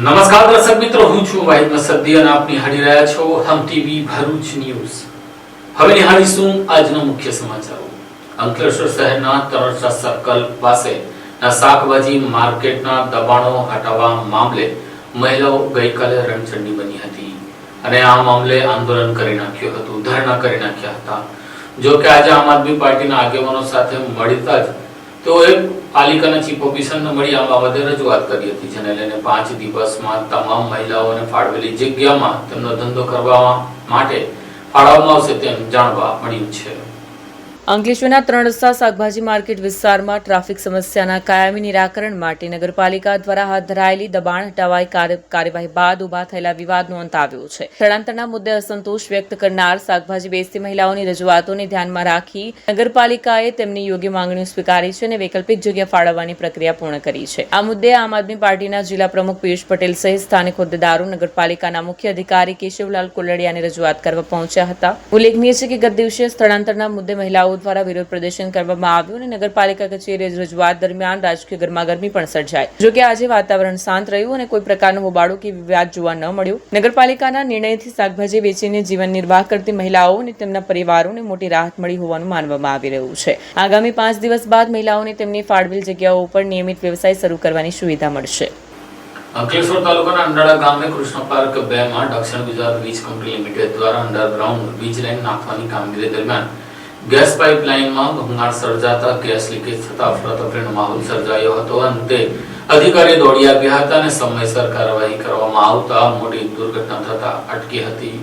નમસ્કાર દર્શક મિત્રો, હું છું વાહિદ મસદ્દી અને આપ નિહાળી રહ્યા છો હમ ટીવી ભરૂચ ન્યૂઝ. હવે નિહાળીશું આજના મુખ્ય સમાચારો. અંકલેશ્વર શહેરના તરસા સર્કલ પાસે શાકભાજી માર્કેટના દબાણો હટાવવા મામલે મહિલાઓ ગઈકાલે રણચંડી બની હતી અને આ મામલે આંદોલન કરી નાખ્યું હતું, ધરણા કરી નાખ્યા હતા. જો કે આજે આમ આદમી પાર્ટીના આગેવાનો સાથે મળતા જ તેઓએ પાલિકાના ચીફ ઓફિસરને મળી આ બાબતે રજૂઆત કરી હતી, જેને લઈને 5 દિવસમાં તમામ મહિલાઓને ફાળવેલી જગ્યામાં તેમનો ધંધો કરવા માટે ફાળવવામાં આવશે તેમ જાણવા મળ્યું છે. અંકલેશ્વરના ત્રણસા શાકભાજી માર્કેટ વિસ્તારમાં ટ્રાફિક સમસ્યાના કાયમી નિરાકરણ માટે નગરપાલિકા દ્વારા હાથ ધરાયેલી દબાણ હટાવવાની કાર્યવાહી બાદ ઉભા થયેલા વિવાદનો અંત આવ્યો છે. સ્થળાંતરના મુદ્દે અસંતોષ વ્યક્ત કરનાર શાકભાજી વેચતી મહિલાઓની રજૂઆતોને ધ્યાનમાં રાખી નગરપાલિકાએ તેમની યોગ્ય માંગણીઓ સ્વીકારી છે અને વૈકલ્પિક જગ્યા ફાળવવાની પ્રક્રિયા પૂર્ણ કરી છે. આ મુદ્દે આમ આદમી પાર્ટીના જિલ્લા પ્રમુખ પિયુષ પટેલ સહિત સ્થાનિક હોદ્દેદારો નગરપાલિકાના મુખ્ય અધિકારી કેશવલાલ કોલડિયાને રજૂઆત કરવા પહોંચ્યા હતા. ઉલ્લેખનીય છે કે ગત દિવસે સ્થળાંતરના મુદ્દે મહિલાઓ દ્વારા વિરોધ પ્રદર્શન કરવામાં આવ્યું અને નગરપાલિકા કચેરીએ રજૂઆત દરમિયાન રાજકીય ગરમાગરમી પણ સર્જાઈ. જો કે આજે વાતાવરણ શાંત રહ્યું અને કોઈ પ્રકારનો હોબાળો કે વિવાદ જોવા ન મળ્યો. નગરપાલિકાના નિર્ણયથી શાકભાજી વેચીને જીવન નિર્વાહ કરતી મહિલાઓ અને તેમના પરિવારોને મોટી રાહત મળી હોવાનું માનવામાં આવી રહ્યું છે. આગામી 5 દિવસ બાદ મહિલાઓને તેમની ફાળવેલ જગ્યાઓ પર નિયમિત વ્યવસાય શરૂ કરવાની સુવિધા મળશે. અંકલેશ્વર તાલુકાના અંડાળા ગામે કૃષ્ણ પાર્ક 2 માં દક્ષિણ ગુજરાત વીજ કંપની લિમિટેડ દ્વારા અંડરગ્રાઉન્ડ વીજ લાઈન નાખવાની કામગીરી દરમિયાન ગેસ પાઇપલાઇનમાં ભંગાણ સર્જાતા ગેસ લીકેજ થતા અફરાતફરીનો માહોલ સર્જાયો હતો. અંતે અધિકારીઓ દોડી આવ્યા હતા અને સમયસર કાર્યવાહી કરવામાં આવતા મોટી દુર્ઘટના થતા અટકી હતી.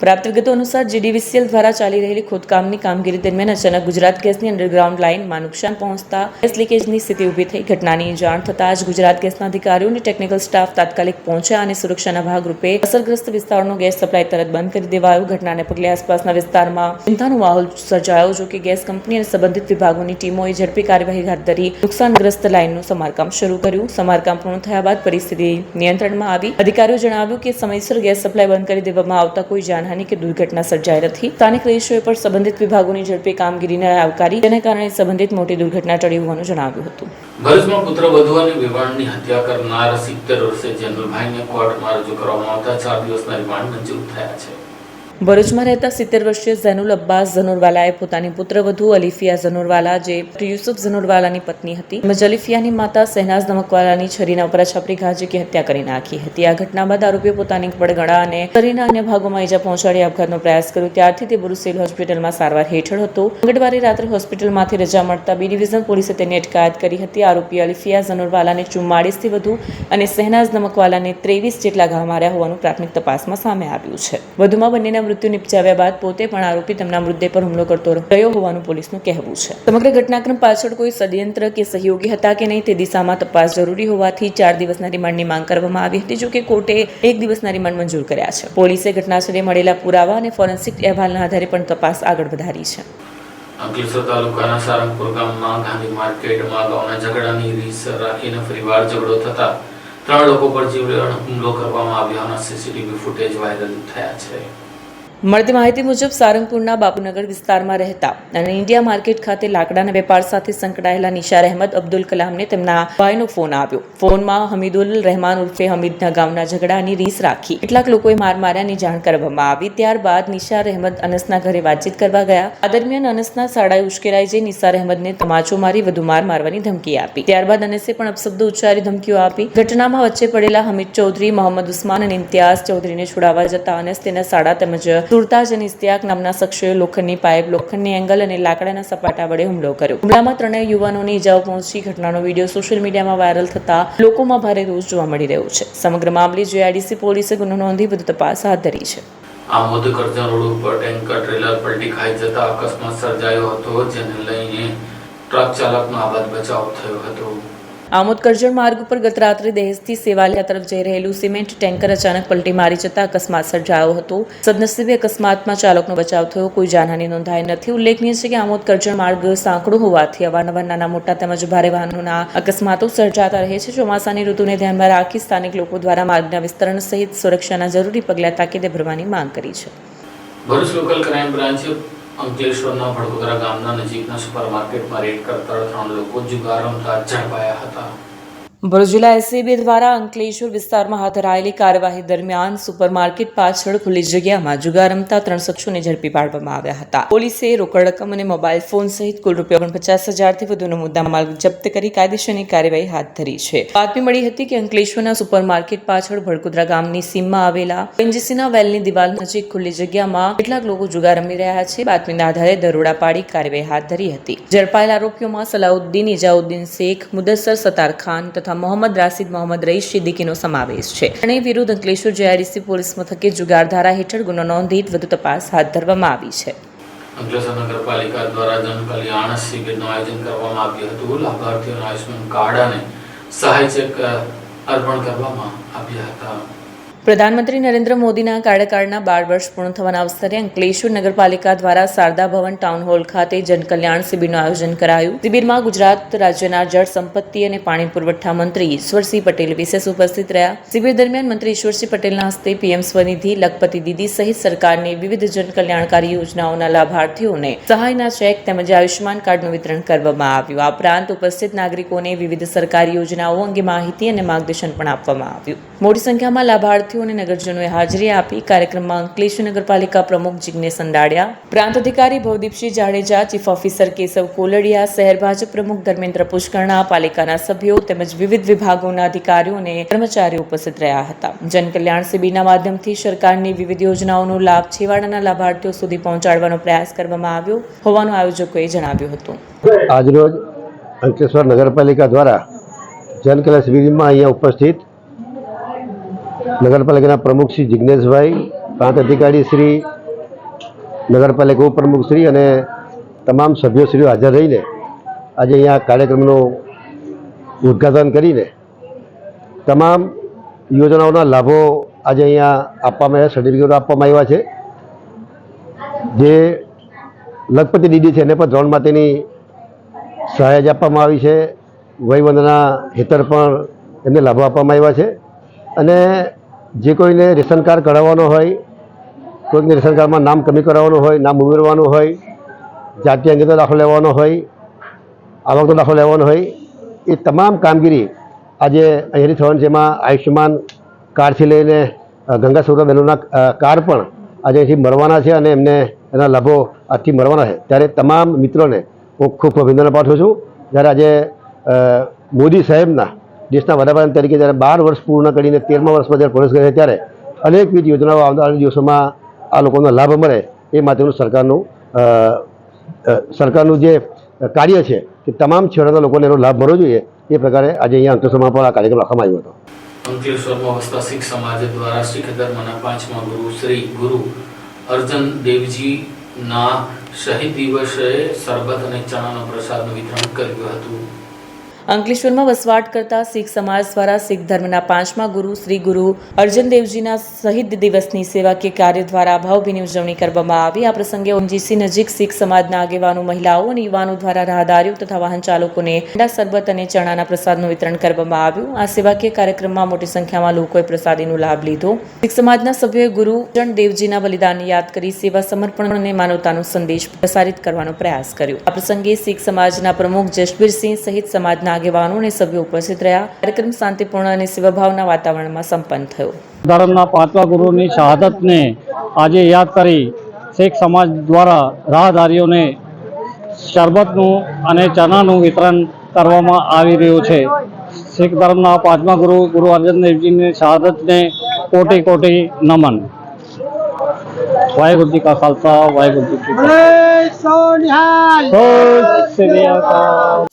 પ્રાપ્ત વિગતો અનુસાર જીડીવીસીએલ દ્વારા ચાલી રહેલી ખોદકામની કામગીરી દરમિયાન અચાનક ગુજરાત ગેસની અંડરગ્રાઉન્ડ લાઇનમાં નુકસાન પહોંચતા ગેસ લીકેજની સ્થિતિ ઊભી થઈ. ઘટનાની જાણ થતાં જ ગુજરાત ગેસના અધિકારીઓ અને ટેકનિકલ સ્ટાફ તાત્કાલિક પહોંચ્યા અને સુરક્ષાના ભાગરૂપે અસરગ્રસ્ત વિસ્તારનો ગેસ સપ્લાય તરત બંધ કરી દેવાયો. ઘટનાને પગલે આસપાસના વિસ્તારમાં ચિંતાનો માહોલ સર્જાયો. જો કે ગેસ કંપની અને સંબંધિત વિભાગોની ટીમોએ ઝડપી કાર્યવાહી હાથ ધરી નુકસાનગ્રસ્ત લાઇનનું સમારકામ શરૂ કર્યું. સમારકામ પૂર્ણ થયા બાદ પરિસ્થિતિ નિયંત્રણમાં આવી. અધિકારીઓ જણાવ્યું કે સમયસર ગેસ સપ્લાય બંધ કરી દેવામાં આવતા કોઈ જાનહાનિ કે દુર્ઘટના સર્જાઈ નથી. સ્થાનિક રહીશોએ પણ સંબંધિત વિભાગોની ઝડપી કામગીરીને આવકારી, જેને કારણે સંબંધિત મોટી દુર્ઘટના ટળી હોવાનું જણાવ્યું હતું. ભરૂચમાં પુત્રવધુ અને વિવાહની હત્યા કરનાર 70 વર્ષીય જેનુલભાઈને કોર્ટમાં રજૂ કરવામાં આવતા 4 દિવસના રિમાન્ડ મંજૂર થયા છે. ભરૂચમાં રહેતા 70 વર્ષીય ઝૈનુલ અબ્બાસ ઝનુરવાલાએ પોતાની પુત્રવધુ અલીફિયા ઝનુરવાલા, જે યુસુફ ઝનુરવાલાની પત્ની હતી, તેમજ અલીફિયાની માતા શહેનાઝ નમકવાલાની છરીના ઉપર છાપરી ઘા ઝીકી હત્યા કરી નાખી હતી. આ ઘટના બાદ આરોપીએ પોતાની પડગળા અને શરીરના અન્ય ભાગોમાં ઈજા પહોંચાડી આપઘાતનો પ્રયાસ કર્યો. ત્યારથી તે ભરૂચ સિવિલ હોસ્પિટલમાં સારવાર હેઠળ હતો. મંગળવારે રાત્રે હોસ્પિટલમાંથી રજા મળતા બી ડિવિઝન પોલીસે તેની અટકાયત કરી હતી. આરોપી અલીફિયા ઝનુરવાલાને 44 થી વધુ અને શહેનાઝ નમકવાલાને 23 જેટલા ઘા માર્યા હોવાનું પ્રાથમિક તપાસમાં સામે આવ્યું છે. વધુમાં બંનેના મૃત્યુ નિપજાવ્યા બાદ પોતે પણ આરોપી તેમના મૃતદેહ પર હુમલો કરતો રહ્યો હોવાનું પોલીસનું કહેવું છે. સમગ્ર ઘટનાક્રમ પાછળ કોઈ ષડયંત્ર કે સહયોગી હતા કે નહીં તે દિશામાં તપાસ જરૂરી હોવાથી 4 દિવસના રિમાન્ડની માંગ કરવામાં આવી હતી. જો કે કોર્ટે 1 દિવસના રિમાન્ડ મંજૂર કર્યા છે. પોલીસે ઘટનાસ્થળે મળેલા પુરાવા અને ફોરેન્સિક અહેવાલના આધારે પણ તપાસ આગળ વધારી છે. અંકલેશ્વર તાલુકાના સારંગપુર ગામમાં ગાંધી માર્કેટમાં અગાઉના ઝઘડાની રીસ રાખીને ફરીવાર ઝઘડો થતા 3 લોકો પર જીવલેણ હુમલો કરવામાં આવ્યાના સીસીટીવી ફૂટેજ વાયરલ થયા છે. મળતી માહિતી મુજબ સારંગપુરના બાપુનગર વિસ્તારમાં રહેતા અને ઇન્ડિયા માર્કેટ ખાતે લાકડાના વેપાર સાથે સંકળાયેલા નિશાર અહેમદ અબ્દુલ કલામને તેમના ભાઈનો ફોન આવ્યો. ફોનમાં હમીદુલ રહેમાન ઉર્ફે હમીદના ગામના ઝઘડાની રીસ રાખી કેટલાક લોકોએ માર માર્યાની જાણ કરવામાં આવી. ત્યારબાદ નિશાર અહેમદ અનસના ઘરે વાતચીત કરવા ગયા. આ દરમિયાન અનસના સાડાએ ઉશ્કેરાઈ જઈ નિશાર અહેમદને તમાચો મારી વધુ માર મારવાની ધમકી આપી. ત્યારબાદ અનસે પણ અપશબ્દો ઉચ્ચારી ધમકીઓ આપી. ઘટનામાં વચ્ચે પડેલા હમીદ ચૌધરી, મોહમ્મદ ઉસ્માન અને ઇમ્તિયાઝ ચૌધરીને છોડાવવા જતા અનસ તેના સાડા તેમજ સુરતાજ અને ઇસ્તિયાક નામના શખ્સોએ લોખંડની પાઇપ, લોખંડની એંગલ અને લાકડાના સપાટા વડે હુમલો કર્યો. હુમલામાં 3 યુવાનોને ઈજાઓ પહોંચી. ઘટનાનો વિડીયો સોશિયલ મીડિયામાં વાયરલ થતા લોકોમાં ભારે રોષ જોવા મળી રહ્યો છે. સમગ્ર મામલે જીઆઈડીસી પોલીસે ગુનો નોંધી વધુ તપાસ હાથ ધરી છે. આમોદ કરજણ રોડ ઉપર ટેન્કર ટ્રેલર પલટી ખાઈ જતા અકસ્માત સર્જાયો હતો, જેને લઈને ટ્રક ચાલકનો આબાદ બચાવ થયો હતો. આમોદ કરજણ માર્ગ ઉપર ગત રાત્રે દહેજથી સેવાલિયા તરફ જઈ રહેલું સિમેન્ટ ટેન્કર અચાનક પલટી મારી જતા અકસ્માત સર્જાયો હતો. સદનસીબે અકસ્માતમાં ચાલકનો બચાવ થયો. કોઈ જાનહાનિ નોંધાઈ નથી. ઉલ્લેખનીય છે કે આમોદ કરજણ માર્ગ સાંકડો હોવાથી અવારનવાર નાના મોટા તેમજ ભારે વાહનોના અકસ્માતો સર્જાતા રહે છે. ચોમાસાની ઋતુને ધ્યાનમાં રાખી સ્થાનિક લોકો દ્વારા માર્ગના વિસ્તરણ સહિત સુરક્ષાના જરૂરી પગલાં તાકીદે ભરવાની માંગ કરી છે. ભરૂચ લોકલ ક્રાઇમ બ્રાન્ચ અંકલેશ્વરના ભડકોદરા ગામના નજીકના સુપરમાર્કેટમાં રેડ કરતા 3 લોકો જુગાર રમતા ઝડપાયા હતા. ભરૂચ જિલ્લા એસીબી દ્વારા અંકલેશ્વર વિસ્તારમાં હાથ ધરાયેલી કાર્યવાહી દરમિયાન સુપરમાર્કેટ પાછળ ખુલ્લી જગ્યામાં જુગાર રમતા 3 શખ્સોને ઝડપી પાડવામાં આવ્યા હતા. પોલીસે રોકડ રકમ અને મોબાઈલ ફોન સહિત કુલ ₹49,000થી વધુનો મુદ્દામાલ જપ્ત કરી કાયદેસરની કાર્યવાહી હાથ ધરી છે. બાતમી મળી હતી કે અંકલેશ્વરના સુપરમાર્કેટ પાછળ ભડકુદરા ગામની સીમમાં આવેલા એનજીસીના વેલની દિવાલ નજીક ખુલ્લી જગ્યામાં કેટલાક લોકો જુગાર રમી રહ્યા છે. બાતમીના આધારે દરોડા પાડી કાર્યવાહી હાથ ધરી હતી. ઝડપાયેલા આરોપીઓમાં સલાઉદ્દીન ઇજાઉદ્દીન શેખ, મુદસ્સર સતાર ખાન તથા મોહમ્મદ રાશિદ મોહમ્મદ રઈસ સિદ્દીકીનો સમાવેશ છે. અને વિરુદ્ધ અંકલેશ્વર જેઆઈડીસી પોલીસ મથકે જુગાર ધારા હેઠળ ગુનો નોંધી વધુ તપાસ હાથ ધરવામાં આવી છે. અંકલેશ્વર નગરપાલિકા દ્વારા જનકલ્યાણ શિબિરનું આયોજન કરવામાં આવ્યું હતું. લાભાર્થીઓને આયુષ્માન કાર્ડ અને સહાય ચેક અર્પણ કરવામાં આવ્યા હતા. પ્રધાનમંત્રી નરેન્દ્ર મોદીના કાર્યકાળના 12 વર્ષ પૂર્ણ થવાના અવસરે અંકલેશ્વર નગરપાલિકા દ્વારા શારદા ભવન ટાઉન હોલ ખાતે જનકલ્યાણ શિબિરનું આયોજન કરાયું. શિબિરમાં ગુજરાત રાજ્યના જળ સંપત્તિ અને પાણી પુરવઠા મંત્રી ઈશ્વરસિંહ પટેલ વિશેષ ઉપસ્થિત રહ્યા. શિબિર દરમિયાન મંત્રી ઈશ્વરસિંહ પટેલના હસ્તે પીએમ સ્વનિધિ, લખપતિ દીદી સહિત સરકારની વિવિધ જનકલ્યાણકારી યોજનાઓના લાભાર્થીઓને સહાયના ચેક તેમજ આયુષ્માન કાર્ડનું વિતરણ કરવામાં આવ્યું. આ ઉપરાંત ઉપસ્થિત નાગરિકોને વિવિધ સરકારી યોજનાઓ અંગે માહિતી અને માર્ગદર્શન પણ આપવામાં આવ્યું. મોટી સંખ્યામાં લાભાર્થીઓ અને નગરજનોએ હાજરી આપી. કાર્યક્રમમાં અંકલેશ્વર નગરપાલિકા પ્રમુખ જિગ્નેશ અંડાડિયા, પ્રાંત અધિકારી ભવદીપસિંહ જાડેજા, ચીફ ઓફિસર કેશવ કોલડિયા, શહેર ભાજપ પ્રમુખ ધર્મેન્દ્ર પુષ્કરણા, પાલિકાના સભ્યો તેમજ વિવિધ વિભાગોના અધિકારીઓ અને કર્મચારીઓ ઉપસ્થિત રહ્યા હતા. જનકલ્યાણ શિબિરના માધ્યમથી સરકારની વિવિધ યોજનાઓનો લાભ છેવાડાના લાભાર્થીઓ સુધી પહોંચાડવાનો પ્રયાસ કરવામાં આવ્યો હોવાનું આયોજકોએ જણાવ્યું હતું. આજરોજ અંકલેશ્વર નગરપાલિકા દ્વારા જનકલ્યાણ શિબિરમાં અહીંયા ઉપસ્થિત નગરપાલિકાના પ્રમુખ શ્રી જિજ્ઞેશભાઈ, પ્રાંત અધિકારી શ્રી, નગરપાલિકા ઉપપ્રમુખ શ્રી અને તમામ સભ્યોશ્રીઓ હાજર રહીને આજે અહીંયા કાર્યક્રમનું ઉદ્ઘાટન કરીને તમામ યોજનાઓના લાભો આજે અહીંયા આપવામાં આવ્યા, સર્ટિફિકેટો આપવામાં આવ્યા છે. જે લખપતિ દીદી છે એને પણ ધોરણ માટેની સહાય જ આપવામાં આવી છે. વયવંદના હેઠળ પણ એમને લાભો આપવામાં આવ્યા છે. અને જે કોઈને રેશન કાર્ડ કઢાવવાનો હોય, કોઈને રેશન કાર્ડમાં નામ કમી કરાવવાનું હોય, નામ ઉમેરવાનું હોય, જાતિ અંગેનો દાખલો લેવાનો હોય, આવકનો દાખલો લેવાનો હોય, એ તમામ કામગીરી આજે અહીંયાથી થવાની છે. એમાં આયુષ્યમાન કાર્ડથી લઈને ગંગા સૌરા બહેનોના કાર્ડ પણ આજે અહીંથી મળવાના છે અને એમને એના લાભો આજથી મળવાના છે. ત્યારે તમામ મિત્રોને હું ખૂબ અભિનંદન પાઠવું છું. જ્યારે આજે મોદી સાહેબના દેશના વડાપ્રધાન તરીકે જ્યારે 12 વર્ષ પૂર્ણ કરીને 13મા વર્ષમાં જ્યારે પ્રવેશ કરે ત્યારે અનેકવિધ યોજનાઓ આવનારા દિવસોમાં આ લોકોનો લાભ મળે એ માટેનું સરકારનું જે કાર્ય છે કે તમામ છેવાડાના લોકોને એનો લાભ મળવો જોઈએ એ પ્રકારે આજે અહીંયા અંકલેશ્વરમાં પણ આ કાર્યક્રમ રાખવામાં આવ્યો હતો. અંકલેશ્વરમાં વસતા શીખ સમાજ દ્વારા શીખ ધર્મના 5મા ગુરુ શ્રી ગુરુ અર્જન દેવજીના શહીદ દિવસે શરબત અને ચણાનો પ્રસાદનું વિતરણ કર્યું હતું. અંકલેશ્વરમાં વસવાટ કરતા શીખ સમાજ દ્વારા શીખ ધર્મના 5મા ગુરુ શ્રી ગુરુ અર્જન દેવજીના શહીદ દિવસની સેવાકીય કાર્ય દ્વારા ભાવભીની ઉજવણી કરવામાં આવી. આ પ્રસંગે એનજીસી નજીક શીખ સમાજના આગેવાનો, મહિલાઓ અને યુવાનો દ્વારા રાહદારીઓ તથા વાહન ચાલકોને ઠંડા શરબત અને ચણાના પ્રસાદનું વિતરણ કરવામાં આવ્યું. આ સેવાકીય કાર્યક્રમમાં મોટી સંખ્યામાં લોકોએ પ્રસાદીનો લાભ લીધો. શીખ સમાજના સભ્યોએ ગુરુ અર્જન દેવજીના બલિદાનને યાદ કરી સેવા, સમર્પણ અને માનવતાનો સંદેશ પ્રસારિત કરવાનો પ્રયાસ કર્યો. આ પ્રસંગે શીખ સમાજના પ્રમુખ જસબીરસિંહ સહિત સમાજના આગેવાનો અને સભ્યો ઉપસ્થિત રહ્યા. કાર્યક્રમ શાંતિપૂર્ણ અને સેવાભાવના વાતાવરણમાં સંપન્ન થયો. ધર્મના 5મા ગુરુની શહાદતને આજે યાદ કરી શીખ સમાજ દ્વારા રાહદારીઓને શરબતનું અને ચણાનું વિતરણ કરવામાં આવી રહ્યું છે. શીખ ધર્મના 5મા ગુરુ ગુરુ અર્જન દેવજીની શહાદતને કોટી કોટી નમન. વાહેગુરુ જી કા ખાલસા, વાહેગુરુ જી કી ફતેહ.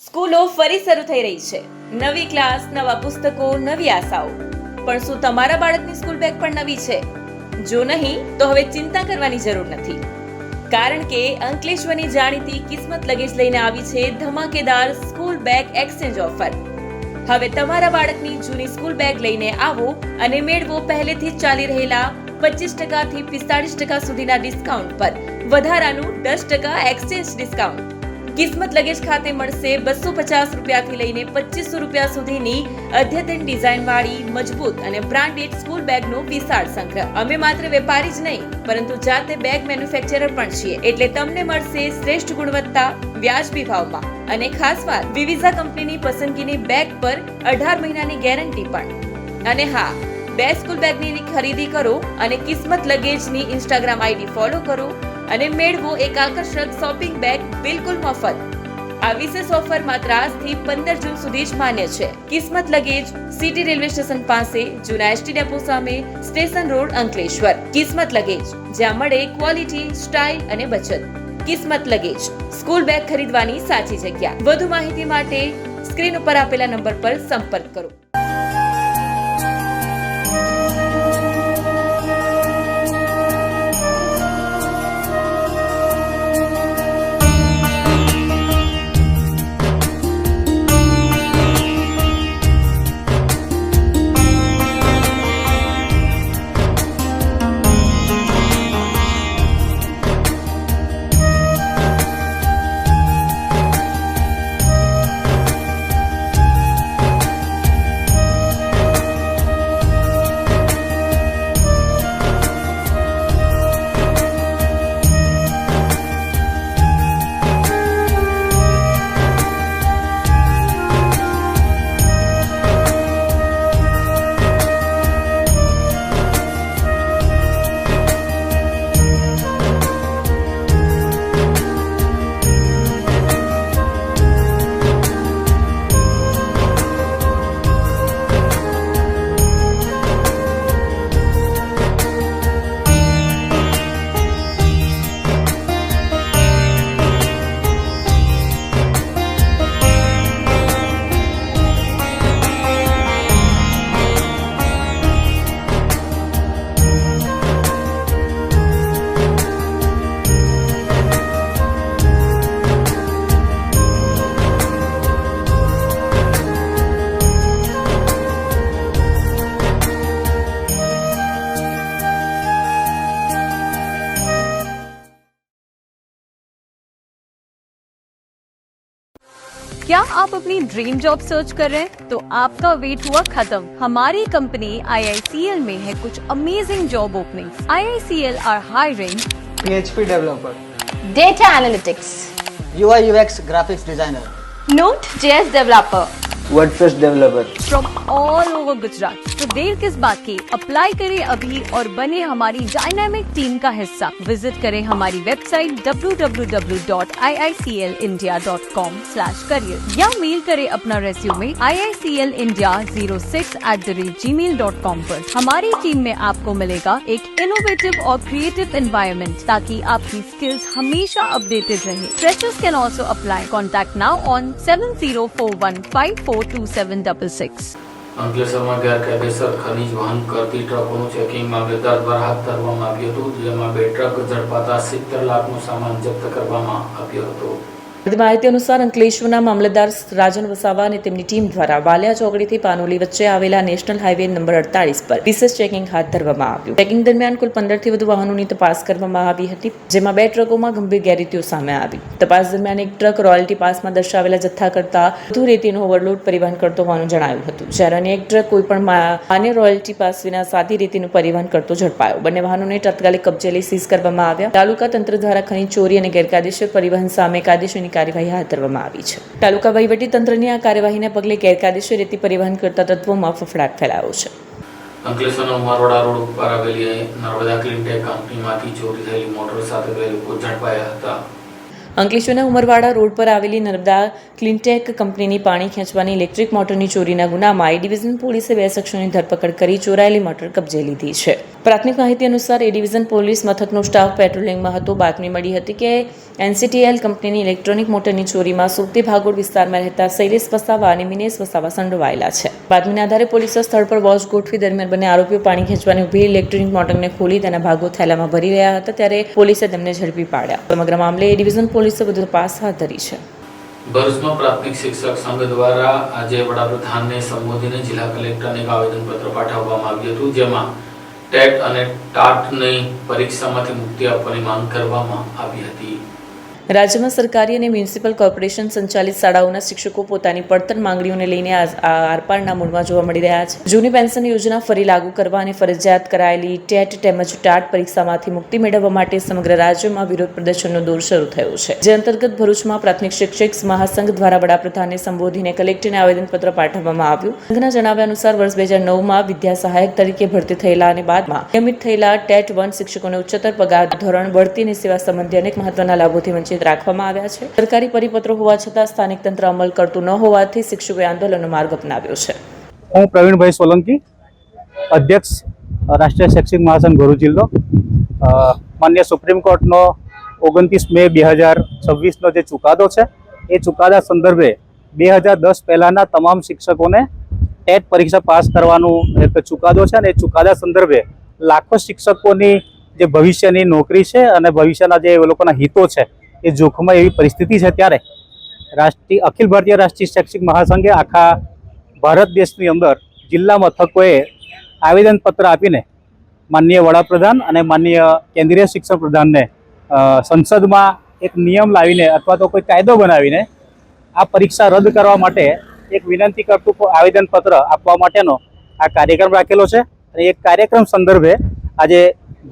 સ્કૂલો ફરી શરૂ થઈ રહી છે. નવી ક્લાસ, નવા પુસ્તકો, નવી આશાઓ. પણ શું તમારા બાળકની સ્કૂલ બેગ પણ નવી છે? જો નહીં તો હવે ચિંતા કરવાની જરૂર નથી, કારણ કે અંકલેશ્વરની જાણીતી કિસ્મત લગેજ લઈને આવી છે ધમાકેદાર સ્કૂલ બેગ એક્સચેન્જ ઓફર. હવે તમારા બાળકની જૂની સ્કૂલ બેગ લઈને આવો અને મેળવો પહેલેથી જ ચાલી રહેલા 25% થી 45% સુધીના ડિસ્કાઉન્ટ પર વધારાનું 10% એક્સચેન્જ ડિસ્કાઉન્ટ. કિસ્મત લગેજ ખાતે મળશે 250 રૂપિયાથી લઈને 2500 રૂપિયા સુધીની અદ્યતન ડિઝાઇનવાળી મજબૂત અને બ્રાન્ડેડ સ્કૂલ બેગનો વિશાળ સંગ્રહ. અમે માત્ર વેપારી જ નહીં પરંતુ જાતે બેગ મેન્યુફેક્ચરર પણ છીએ, એટલે તમને મળશે શ્રેષ્ઠ ગુણવત્તા, વ્યાજબી ભાવમાં અને ખાસ વાત, વિવિઝા કંપનીની પસંદગીની બેગ પર 18 મહિનાની ગેરંટી પણ. અને હા, બે સ્કૂલ બેગની ખરીદી કરો અને કિસ્મત લગેજની ઇન્સ્ટાગ્રામ આઈડી ફોલો કરો અને મેળવો એક આકર્ષક શોપિંગ બેગ બિલકુલ મફત. આ વિશેષ ઓફર માત્ર આજથી 15 જૂન સુધી જ માન્ય છે. કિસ્મત લગેજ, સિટી રેલવે સ્ટેશન પાસે, જૂના એસટી ડેપો સામે, સ્ટેશન રોડ, અંકલેશ્વર. કિસ્મત લગેજ, જ્યાં મળે ક્વોલિટી, સ્ટાઇલ અને બચત. કિસ્મત લગેજ, સ્કૂલ બેગ ખરીદવાની સાચી જગ્યા. વધુ માહિતી માટે સ્ક્રીન ઉપર આપેલા નંબર પર સંપર્ક કરો. क्या आप अपनी ड्रीम जॉब सर्च कर रहे हैं? तो आपका वेट हुआ खत्म. हमारी कंपनी IICL में है कुछ amazing job openings. IICL are hiring PHP developer, Data Analytics, UI UX graphics designer, Node.js developer WordPress developer. from all over Gujarat. तो देर किस बात की, अप्लाई करें अभी और बने हमारी डायनामिक टीम का हिस्सा. विजिट करें हमारी वेबसाइट www.iiclindia.com/career या मेल करें अपना रेज्यूमे iiclindia06@gmail.com पर. हमारी टीम में आपको मिलेगा एक इनोवेटिव और क्रिएटिव एनवायरनमेंट ताकि आपकी स्किल्स हमेशा अपडेटेड रहे. Freshers can also apply. Contact now on 7041542766. અંકલેશ્વરમાં ગેરકાયદેસર ખનીજ વહન કરતી ટ્રકોનું ચેકિંગ મામલતદાર દ્વારા હાથ ધરવામાં આવ્યું હતું, જેમાં 2 ટ્રક ઝડપાતા 70 લાખનો સામાન જપ્ત કરવામાં આવ્યો હતો. માહિતી અનુસાર અંકલેશ્વરના મામલતદાર રાજન વસાવા અને તેમની ટીમ દ્વારા વાલિયા ચોકડીથી પાનોલી વચ્ચે આવેલા નેશનલ હાઈવે નંબર 48 પર વિશેષ ચેકિંગ હાથ ધરવામાં આવ્યું. ચેકિંગ દરમિયાન કુલ 15થી વધુ વાહનોની તપાસ કરવામાં આવી હતી, જેમાં 2 ટ્રકોમાં ગંભીર ગેરરીતિઓ સામે આવી. તપાસ દરમિયાન એક ટ્રક રોયલ્ટી પાસમાં દર્શાવેલા જથ્થા કરતાં વધુ રેતીનું ઓવરલોડ પરિવહન કરતો હોવાનું જણાવ્યું હતું, જ્યારે અન્ય એક ટ્રક કોઈપણ માન્ય રોયલ્ટી પાસ વિના સાદી રેતીનું પરિવહન કરતો ઝડપાયો. બંને વાહનોને તાત્કાલિક કબજે લઈ સીઝ કરવામાં આવ્યા. તાલુકા તંત્ર દ્વારા ખનીજ ચોરી અને ગેરકાયદેસર પરિવહન સામે કાયદેસરની કાર્યવાહી હાથ ધરવામાં આવી છે. તાલુકા વહીવટી તંત્રની આ કાર્યવાહીને પગલે ગેરકાયદેસર રેતી પરિવહન કરતા તત્વોમાં ફફડાટ ફેલાયો છે. અંકલેશ્વરના ઉમરવાડા રોડ ઉપર આવેલી નર્મદા ક્લીનટેક કંપનીમાંથી ચોરી થયેલી મોટર સાથે 2 લોકો ઝડપાયા હતા. અંકલેશ્વરના ઉમરવાડા રોડ પર આવેલી નર્મદા ક્લીનટેક કંપનીની પાણી ખેંચવાની ઇલેક્ટ્રિક મોટરની ચોરીના ગુનામાં એ ડિવિઝન પોલીસે 2 શખ્સોની ધરપકડ કરી ચોરાયેલી મોટર કબજે લીધી છે. પ્રાથમિક માહિતી અનુસાર એ ડિવિઝન પોલીસ મથકનો સ્ટાફ પેટ્રોલિંગમાં હતો. બાતમી મળી હતી કે NCTL કંપનીની ઇલેક્ટ્રોનિક મોટરની ચોરીમાં સુરતી ભાગોળ વિસ્તારમાં રહેતા શૈલેષ વસાવા અને મિનેશ વસાવા સંડોવાયેલા છે. બાતમીના આધારે પોલીસે સ્થળ પર વોચ ગોઠવી દરમિયાન બંને આરોપીઓ પાણી ખેંચવાની ઊભી ઇલેક્ટ્રોનિક મોટરને ખોલી તેના ભાગો થેલામાં ભરી રહ્યા હતા, ત્યારે પોલીસે તેમને ઝડપી પાડ્યા. સમગ્ર મામલે એ ડિવિઝન પોલીસે વધુ તપાસ હાથ ધરી છે. ભરૂચમાં પ્રાથમિક શિક્ષક સંઘ દ્વારા આજે વડાપ્રધાનને સંબોધીને જિલ્લા કલેક્ટરને એક આવેદનપત્ર પાઠવવામાં આવ્યું હતું, જેમાં ટેટ અને ટાટની પરીક્ષામાંથી મુક્તિ આપવાની માંગ કરવામાં આવી હતી. રાજ્યમાં સરકારી અને મ્યુનિસિપલ કોર્પોરેશન સંચાલિત શાળાઓના શિક્ષકો પોતાની પડતર માંગણીઓને લઈને આરપારના મૂડમાં જોવા મળી રહ્યા છે. જૂની પેન્શન યોજના ફરી લાગુ કરવા અને ફરજિયાત કરાયેલી ટેટ તેમજ ટાટ પરીક્ષામાંથી મુક્તિ મેળવવા માટે સમગ્ર રાજ્યમાં વિરોધ પ્રદર્શનનો દોર શરૂ થયો છે. જે અંતર્ગત ભરૂચમાં પ્રાથમિક શિક્ષક મહાસંઘ દ્વારા વડાપ્રધાનને સંબોધીને કલેક્ટરને આવેદનપત્ર પાઠવવામાં આવ્યું. સંઘના જણાવ્યા અનુસાર વર્ષ 2009માં વિદ્યા સહાયક તરીકે ભરતી થયેલા અને બાદમાં નિયમિત થયેલા ટેટ 1 શિક્ષકોને ઉચ્ચતર પગાર ધોરણ, બઢતી અને સેવા સંબંધી અનેક મહત્વના લાભોથી વંચિત રાખવામાં આવ્યા છે. સરકારી પરિપત્રો હોવા છતાં સ્થાનિક તંત્ર અમલ કરતું ન હોવાથી શિક્ષકોએ આંદોલનનો માર્ગ અપનાવ્યો છે. હું પ્રવીણભાઈ સોલંકી, અધ્યક્ષ રાષ્ટ્રીય શૈક્ષિક મહાસંઘ ભરૂચ જિલ્લો. માન્ય સુપ્રીમ કોર્ટનો 29 મે 2026નો જે ચુકાદો છે એ ચુકાદા સંદર્ભે 2010 પહેલાના તમામ શિક્ષકોને ટેટ પરીક્ષા પાસ કરવાનું એક ચુકાદો છે અને એ ચુકાદા સંદર્ભે લાખો શિક્ષકોની જે ભવિષ્યની નોકરી છે અને ભવિષ્યના જે લોકોના હિતો છે એ જોખમાં એવી પરિસ્થિતિ છે. ત્યારે અખિલ ભારતીય રાષ્ટ્રીય શૈક્ષિક મહાસંઘે આખા ભારત દેશની અંદર જિલ્લા મથકોએ આવેદનપત્ર આપીને માનનીય વડાપ્રધાન અને માનનીય કેન્દ્રીય શિક્ષણ પ્રધાનને સંસદમાં એક નિયમ લાવીને અથવા તો કોઈ કાયદો બનાવીને આ પરીક્ષા રદ કરવા માટે એક વિનંતી કરતું આવેદનપત્ર આપવા માટેનો આ કાર્યક્રમ રાખેલો છે. અને એક કાર્યક્રમ સંદર્ભે આજે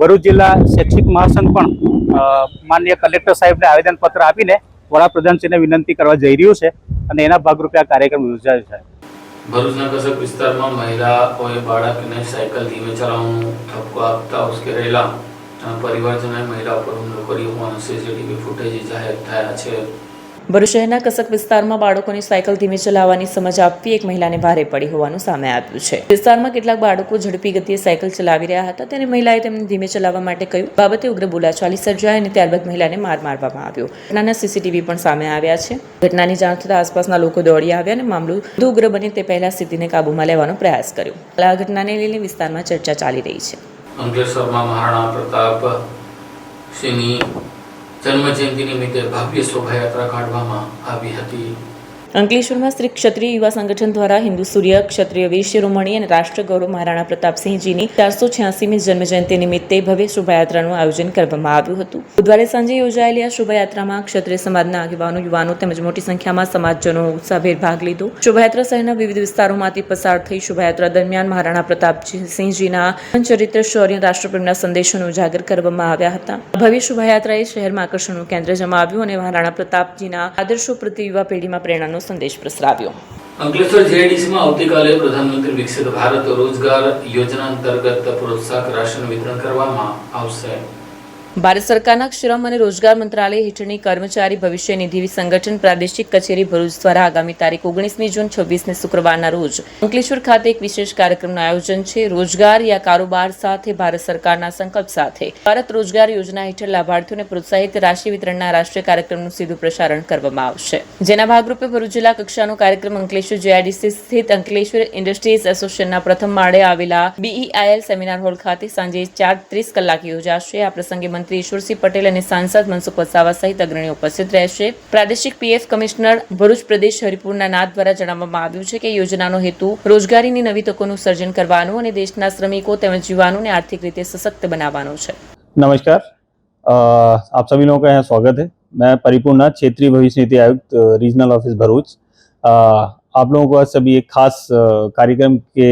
ભરૂચ જિલ્લા શૈક્ષિક મહાસંઘ પણ માનનીય કલેક્ટર સાહેબને આવેદનપત્ર આપીને વડાપ્રધાનશ્રીને વિનંતી કરવા જઈ રહ્યું છે અને એના ભાગરૂપે આ કાર્યક્રમ યોજાયો છે. ભરૂચના કસક વિસ્તારમાં મહિલાઓએ બાળકને સાયકલ ધીમે ચલાવવાનું ઠપકો આપતા ઉશ્કેરેલા પરિવારજનોએ મહિલા પર હુમલો કર્યો હોવાનું સીસીટીવી ફૂટેજ જાહેર થયા છે. ભરૂચ શહેરના કસક વિસ્તારમાં બાળકોની સાયકલ ધીમે ચલાવવાની સમજ આપવી એક મહિલાને ભારે પડી હોવાનું સામે આવ્યું છે. વિસ્તારમાં કેટલાક બાળકો ઝડપી ગતિએ સાયકલ ચલાવી રહ્યા હતા ત્યારે મહિલાએ તેમને ધીમે ચલાવવા માટે કહ્યું. બાબતે ઉગ્ર બોલાચાલી સર્જાઈ અને ત્યારબાદ મહિલાને માર મારવામાં આવ્યો. ઘટનાના સીસીટીવી પણ સામે આવ્યા છે. ઘટનાની જાણ થતાં આસપાસના લોકો દોડી આવ્યા અને મામલો વધુ ઉગ્ર બને તે પહેલા સ્થિતિને કાબૂમાં લેવાનો પ્રયાસ કર્યો. આ ઘટનાને લઈને વિસ્તારમાં ચર્ચા ચાલી રહી છે. અંકલેશ્વરમાં મહારાણા પ્રતાપ સિંહની જન્મજયંતિ નિમિત્તે ભવ્ય શોભાયાત્રા કાઢવામાં આવી હતી. અંકલેશ્વરમાં શ્રી ક્ષત્રિય યુવા સંગઠન દ્વારા હિન્દુ સૂર્ય ક્ષત્રિય વીર શિરોમણી અને રાષ્ટ્ર ગૌરવ મહારાણા પ્રતાપસિંહજીની 486મી જન્મજયંતિ નિમિત્તે ભવ્ય શોભાયાત્રાનું આયોજન કરવામાં આવ્યું હતું. બુધવારે સાંજે યોજાયેલી આ શોભાયાત્રામાં ક્ષત્રિય સમાજના આગેવાનો, યુવાનો તેમજ મોટી સંખ્યામાં સમાજજનો ઉત્સાહભેર ભાગ લીધો. શોભાયાત્રા શહેરના વિવિધ વિસ્તારોમાંથી પસાર થઈ. શોભાયાત્રા દરમિયાન મહારાણા પ્રતાપસિંહજીના ચરિત્ર, શૌર્ય, રાષ્ટ્રપ્રેમના સંદેશોને ઉજાગર કરવામાં આવ્યા હતા. ભવ્ય શોભાયાત્રાએ શહેરમાં આકર્ષણનું કેન્દ્ર જમાવ્યું અને મહારાણા પ્રતાપજીના આદર્શો પ્રત્યે યુવા પેઢીમાં પ્રેરણાનો સંદેશ પ્રસરાવ્યો. અંકલેશ્વર જેઆઈડીસીમાં આવતીકાલે પ્રધાનમંત્રી વિકસિત ભારત રોજગાર યોજના અંતર્ગત પ્રોત્સાહક રાશન વિતરણ કરવામાં આવશે. ભારત સરકારના શ્રમ અને રોજગાર મંત્રાલય હેઠળની કર્મચારી ભવિષ્ય નિધિ સંગઠન પ્રાદેશિક કચેરી ભરૂચ દ્વારા આગામી તારીખ 19મી જૂન 26ને શુક્રવારના રોજ અંકલેશ્વર ખાતે એક વિશેષ કાર્યક્રમનું આયોજન છે. રોજગાર યા કારોબાર સાથે ભારત સરકારના સંકલ્પ સાથે ભારત રોજગાર યોજના હેઠળ લાભાર્થીઓને પ્રોત્સાહિત રાશિ વિતરણના રાષ્ટ્રીય કાર્યક્રમનું સીધું પ્રસારણ કરવામાં આવશે. જેના ભાગરૂપે ભરૂચ જિલ્લા કક્ષાનો કાર્યક્રમ અંકલેશ્વર જેઆઈડીસી સ્થિત અંકલેશ્વર ઇન્ડસ્ટ્રીઝ એસોસિએશનના પ્રથમ માળે આવેલા BEIL સેમિનાર હોલ ખાતે સાંજે 4:30 કલાકે યોજાશે. આ પ્રસંગે મંત્રી ઈશ્વરસિંહ પટેલ અને સાંસદ મનસુખ વસાવા સહિત અગ્રણીઓ ઉપસ્થિત રહેશે. પ્રાદેશિક PF કમિશનર ભરૂચ પ્રદેશ હરિપુરના નાથ દ્વારા જણાવવામાં આવ્યું છે કે યોજનાનો હેતુ રોજગારીની નવી તકોનું સર્જન કરવાનો અને દેશના શ્રમિકો તેમજ યુવાનોને આર્થિક રીતે સશક્ત બનાવવાનો છે. नमस्कार, आप सभी लोगों का यहाँ स्वागत है. मैं परिपूर्ण नाथ, क्षेत्रीय भविष्य निधि आयुक्त, रीजनल ऑफिस भरूच. आप लोगों को सभी एक खास कार्यक्रम के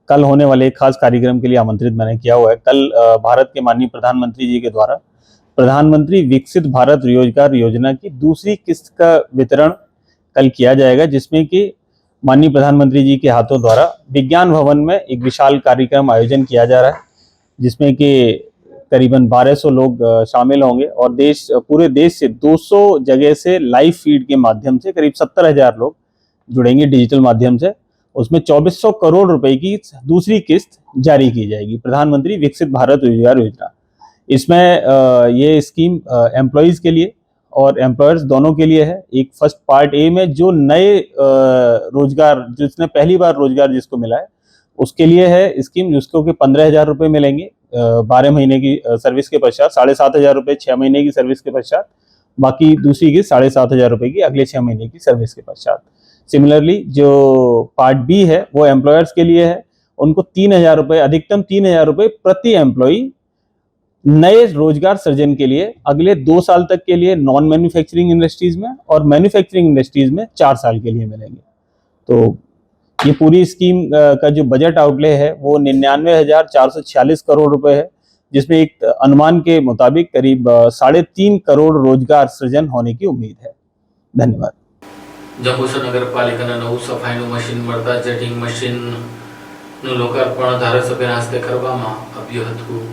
कल होने वाले एक खास कार्यक्रम के लिए आमंत्रित मैंने किया हुआ है. कल भारत के माननीय प्रधानमंत्री जी के द्वारा प्रधानमंत्री विकसित भारत रोजगार योजना की दूसरी किस्त का वितरण कल किया जाएगा, जिसमें कि माननीय प्रधानमंत्री जी के हाथों द्वारा विज्ञान भवन में एक विशाल कार्यक्रम आयोजन किया जा रहा है, जिसमें कि करीबन 1200 लोग शामिल होंगे और पूरे देश से 200 जगह से लाइव फीड के माध्यम से करीब 70,000 लोग जुड़ेंगे डिजिटल माध्यम से. उसमें 2400 करोड़ रुपए की दूसरी किस्त जारी की जाएगी, प्रधानमंत्री विकसित भारत रोजगार योजना. इसमें ये स्कीम एम्प्लॉयज़ के लिए और एम्प्लॉयर्स दोनों के लिए है. एक फर्स्ट पार्ट ए में जो नए रोजगार, जिसने पहली बार रोजगार जिसको मिला है उसके लिए है स्कीम, जिसको कि 15,000 रुपये मिलेंगे 12 महीने की सर्विस के पश्चात, 7,500 रुपये 6 महीने की सर्विस के पश्चात, बाकी दूसरी की 7,500 रुपये की अगले 6 महीने की सर्विस के पश्चात. सिमिलरली जो पार्ट बी है वो एम्प्लॉयर्स के लिए है. उनको 3,000 रुपये, अधिकतम 3,000 रुपये प्रति एम्प्लॉई नए रोजगार सृजन के लिए अगले 2 साल तक के लिए नॉन मैन्युफैक्चरिंग इंडस्ट्रीज में और मैन्युफैक्चरिंग इंडस्ट्रीज में 4 साल के लिए मिलेंगे। तो ये पूरी स्कीम का जो बजट आउटले है वो 99,446 करोड़ रुपए है, जिसमें एक अनुमान के मुताबिक करीब 3.5 करोड़ रोजगार सृजन होने की उम्मीद है। धन्यवाद। જંબુસર નગરપાલિકાના નવું સફાઈનું મશીન મળતા જેટિંગ મશીનનું લોકાર્પણ ધારાસભ્યના હસ્તે કરવામાં આવ્યું હતું।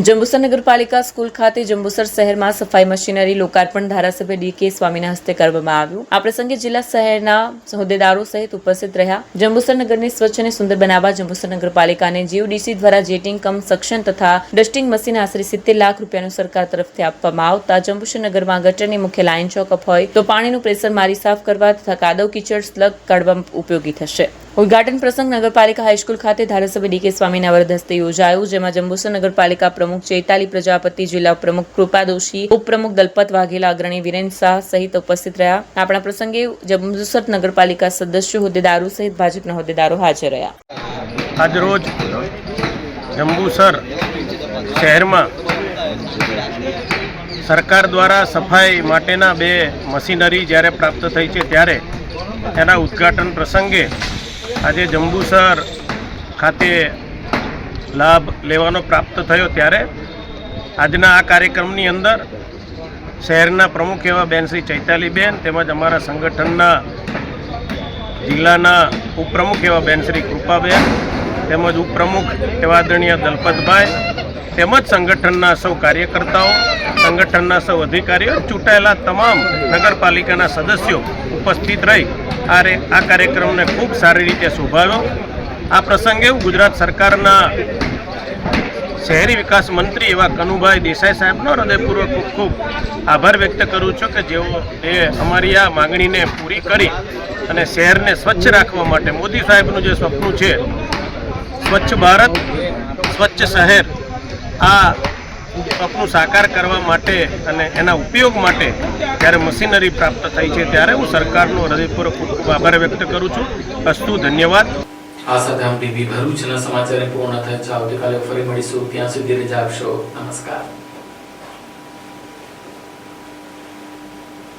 જંબુસર નગરપાલિકા સ્કૂલ ખાતે જંબુસર શહેરમાં સફાઈ મશીનરી લોકાર્પણ ધારાસભ્ય ડી.કે. સ્વામીના હસ્તે કરવામાં આવ્યું। આ પ્રસંગે જિલ્લા શહેરના હોદ્દેદારો સહિત ઉપસ્થિત રહ્યા। જંબુસર નગરને સ્વચ્છ અને સુંદર બનાવવા જંબુસર નગરપાલિકાને જીયુડીસી દ્વારા જેટિંગ કમ સક્શન તથા ડસ્ટિંગ મશીન આશરે 70 લાખ રૂપિયાનું સરકાર તરફથી આપવામાં આવતા જંબુસર નગરમાં ગટરની મુખ્ય લાઇન ચોકઅપ હોય તો પાણીનું પ્રેશર મારી સાફ કરવા તથા કાદવ કીચડ સ્લગ કાઢવામાં ઉપયોગી થશે। ઉદ્ઘાટન પ્રસંગ નગરપાલિકા હાઈસ્કૂલ ખાતે ધારાસભ્ય ડી.કે. સ્વામીના વરદ હસ્તે યોજાયું, જેમાં જંબુસર નગરપાલિકા પ્રમુખ ચૈતાલી પ્રજાપતિ, જિલ્લા પ્રમુખ કૃપા દોશી, ઉપપ્રમુખ દલપત વાઘેલા, અગ્રણી વિરેન્દ્ર શાહ સહિત ઉપસ્થિત રહ્યા। આપણા પ્રસંગે જંબુસર નગરપાલિકા સદસ્યો, હોદ્દેદારો સહિત ભાજપના હોદ્દેદારો હાજર રહ્યા। આજરોજ જંબુસર શહેરમાં સરકાર દ્વારા સફાઈ માટેના 2 મશીનરી જ્યારે પ્રાપ્ત થઈ છે ત્યારે એના ઉદ્ઘાટન પ્રસંગે આજે જંબુસર ખાતે લાભ લેવાનો પ્રાપ્ત થયો ત્યારે આજના આ કાર્યક્રમની અંદર શહેરના પ્રમુખ એવા બેન શ્રી ચૈતાલીબેન તેમજ અમારા સંગઠનના જિલ્લાના ઉપપ્રમુખ એવા બેન શ્રી કૃપાબેન તેમજ ઉપપ્રમુખ એવા આદરણીય દલપતભાઈ તેમજ સંગઠનના સૌ કાર્યકર્તાઓ, સંગઠનના સૌ અધિકારીઓ, ચૂંટાયેલા તમામ નગરપાલિકાના સદસ્યો ઉપસ્થિત રહી આ કાર્યક્રમને ખૂબ સારી રીતે શોભાવ્યો। આ પ્રસંગે હું ગુજરાત સરકારના શહેરી વિકાસ મંત્રી એવા કનુભાઈ દેસાઈ સાહેબનો હૃદયપૂર્વક ખૂબ ખૂબ આભાર વ્યક્ત કરું છું કે જેઓ અમારી આ માંગણીને પૂરી કરી અને શહેરને સ્વચ્છ રાખવા માટે મોદી સાહેબનું જે સપનું છે સ્વચ્છ ભારત, સ્વચ્છ શહેર, આ સપનું સાકાર કરવા માટે અને એના ઉપયોગ માટે જ્યારે મશીનરી પ્રાપ્ત થઈ છે ત્યારે હું સરકારનો હૃદયપૂર્વક ખૂબ ખૂબ આભાર વ્યક્ત કરું છું। અસ્તુ, ધન્યવાદ। આ સાથે આમ ટીવી ભરૂચના સમાચાર પૂર્ણ થયા છે। આવતીકાલે ફરી મળીશું, ત્યાં સુધી રજા આપશો। નમસ્કાર।